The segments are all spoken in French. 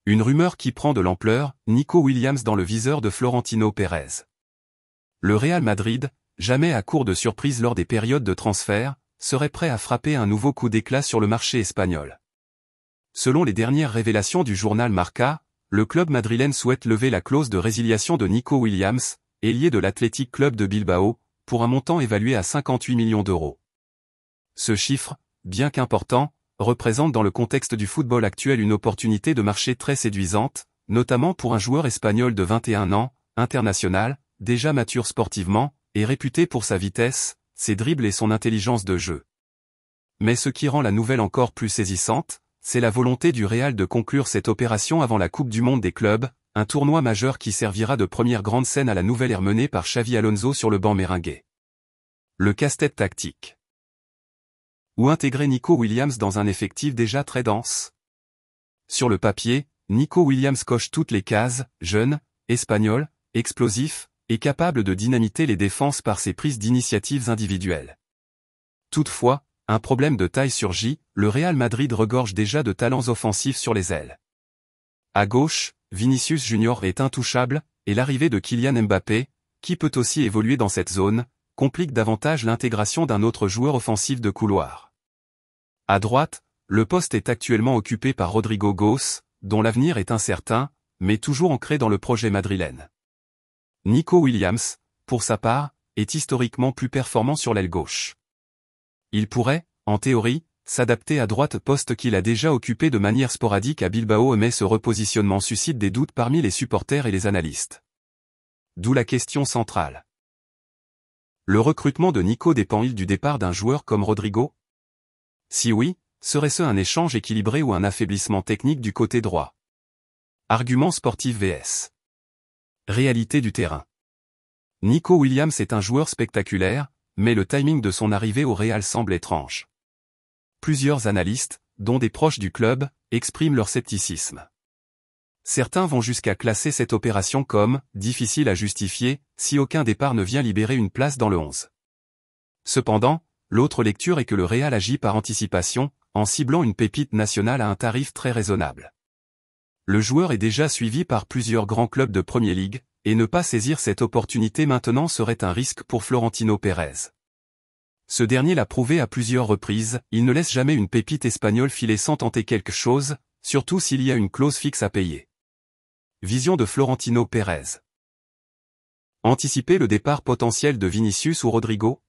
Une rumeur qui prend de l'ampleur, Nico Williams dans le viseur de Florentino Pérez. Le Real Madrid, jamais à court de surprises lors des périodes de transfert, serait prêt à frapper un nouveau coup d'éclat sur le marché espagnol. Selon les dernières révélations du journal Marca, le club madrilène souhaite lever la clause de résiliation de Nico Williams, ailier de l'Athletic Club de Bilbao, pour un montant évalué à 58 millions d'euros. Ce chiffre, bien qu'important, représente dans le contexte du football actuel une opportunité de marché très séduisante, notamment pour un joueur espagnol de 21 ans, international, déjà mature sportivement, et réputé pour sa vitesse, ses dribbles et son intelligence de jeu. Mais ce qui rend la nouvelle encore plus saisissante, c'est la volonté du Real de conclure cette opération avant la Coupe du Monde des clubs, un tournoi majeur qui servira de première grande scène à la nouvelle ère menée par Xavi Alonso sur le banc merengue. Le casse-tête tactique. Où intégrer Nico Williams dans un effectif déjà très dense? Sur le papier, Nico Williams coche toutes les cases, jeune, espagnol, explosif, et capable de dynamiter les défenses par ses prises d'initiatives individuelles. Toutefois, un problème de taille surgit, le Real Madrid regorge déjà de talents offensifs sur les ailes. À gauche, Vinicius Junior est intouchable, et l'arrivée de Kylian Mbappé, qui peut aussi évoluer dans cette zone, complique davantage l'intégration d'un autre joueur offensif de couloir. À droite, le poste est actuellement occupé par Rodrigo Goes, dont l'avenir est incertain, mais toujours ancré dans le projet madrilène. Nico Williams, pour sa part, est historiquement plus performant sur l'aile gauche. Il pourrait, en théorie, s'adapter à droite, poste qu'il a déjà occupé de manière sporadique à Bilbao, mais ce repositionnement suscite des doutes parmi les supporters et les analystes. D'où la question centrale. Le recrutement de Nico dépend-il du départ d'un joueur comme Rodrigo? Si oui, serait-ce un échange équilibré ou un affaiblissement technique du côté droit? Argument sportif vs. Réalité du terrain. Nico Williams est un joueur spectaculaire, mais le timing de son arrivée au Real semble étrange. Plusieurs analystes, dont des proches du club, expriment leur scepticisme. Certains vont jusqu'à classer cette opération comme « difficile à justifier » si aucun départ ne vient libérer une place dans le 11. Cependant, l'autre lecture est que le Real agit par anticipation, en ciblant une pépite nationale à un tarif très raisonnable. Le joueur est déjà suivi par plusieurs grands clubs de Premier League, et ne pas saisir cette opportunité maintenant serait un risque pour Florentino Pérez. Ce dernier l'a prouvé à plusieurs reprises, il ne laisse jamais une pépite espagnole filer sans tenter quelque chose, surtout s'il y a une clause fixe à payer. Vision de Florentino Pérez. Anticiper le départ potentiel de Vinicius ou Rodrigo?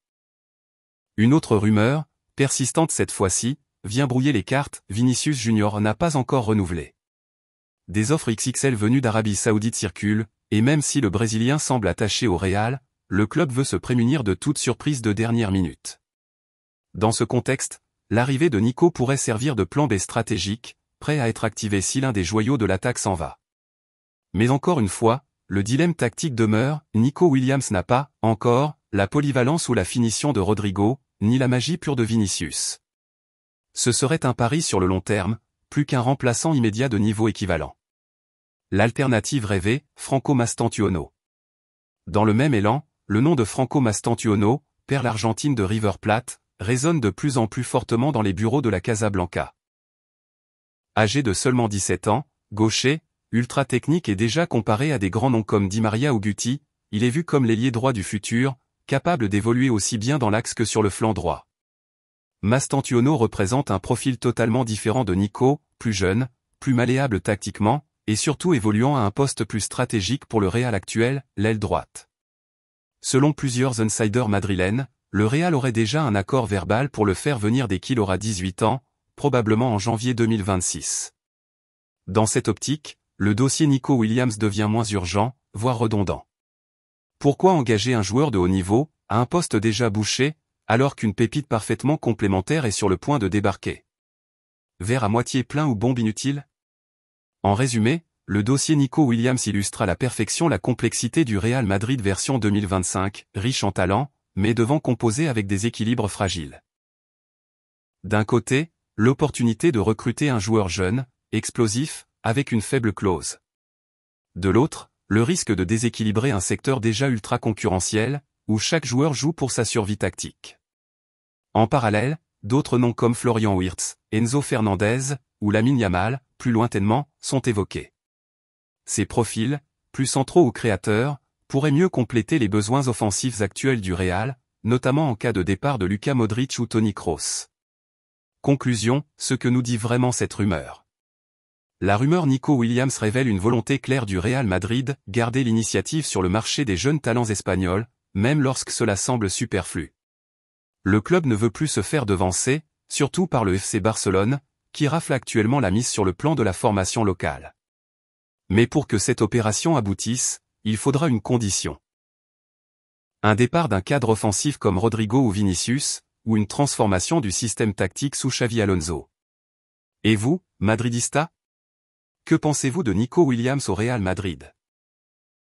Une autre rumeur, persistante cette fois-ci, vient brouiller les cartes, Vinicius Junior n'a pas encore renouvelé. Des offres XXL venues d'Arabie Saoudite circulent, et même si le Brésilien semble attaché au Real, le club veut se prémunir de toute surprise de dernière minute. Dans ce contexte, l'arrivée de Nico pourrait servir de plan B stratégique, prêt à être activé si l'un des joyaux de l'attaque s'en va. Mais encore une fois, le dilemme tactique demeure, Nico Williams n'a pas, encore, la polyvalence ou la finition de Rodrigo, ni la magie pure de Vinicius. Ce serait un pari sur le long terme, plus qu'un remplaçant immédiat de niveau équivalent. L'alternative rêvée, Franco Mastantuono. Dans le même élan, le nom de Franco Mastantuono, perle argentine de River Plate, résonne de plus en plus fortement dans les bureaux de la Casablanca. Âgé de seulement 17 ans, gaucher, ultra technique et déjà comparé à des grands noms comme Di Maria ou Guti, il est vu comme l'ailier droit du futur, capable d'évoluer aussi bien dans l'axe que sur le flanc droit. Mastantuono représente un profil totalement différent de Nico, plus jeune, plus malléable tactiquement, et surtout évoluant à un poste plus stratégique pour le Real actuel, l'aile droite. Selon plusieurs insiders madrilènes, le Real aurait déjà un accord verbal pour le faire venir dès qu'il aura 18 ans, probablement en janvier 2026. Dans cette optique, le dossier Nico Williams devient moins urgent, voire redondant. Pourquoi engager un joueur de haut niveau, à un poste déjà bouché, alors qu'une pépite parfaitement complémentaire est sur le point de débarquer? Verre à moitié plein ou bombe inutile? En résumé, le dossier Nico Williams illustre à la perfection la complexité du Real Madrid version 2025, riche en talent, mais devant composer avec des équilibres fragiles. D'un côté, l'opportunité de recruter un joueur jeune, explosif, avec une faible clause. De l'autre, le risque de déséquilibrer un secteur déjà ultra concurrentiel, où chaque joueur joue pour sa survie tactique. En parallèle, d'autres noms comme Florian Wirtz, Enzo Fernandez, ou Lamine Yamal, plus lointainement, sont évoqués. Ces profils, plus centraux ou créateurs, pourraient mieux compléter les besoins offensifs actuels du Real, notamment en cas de départ de Luka Modric ou Toni Kroos. Conclusion, ce que nous dit vraiment cette rumeur. La rumeur Nico Williams révèle une volonté claire du Real Madrid, garder l'initiative sur le marché des jeunes talents espagnols, même lorsque cela semble superflu. Le club ne veut plus se faire devancer, surtout par le FC Barcelone, qui rafle actuellement la mise sur le plan de la formation locale. Mais pour que cette opération aboutisse, il faudra une condition. Un départ d'un cadre offensif comme Rodrigo ou Vinicius, ou une transformation du système tactique sous Xavi Alonso. Et vous, Madridista? Que pensez-vous de Nico Williams au Real Madrid?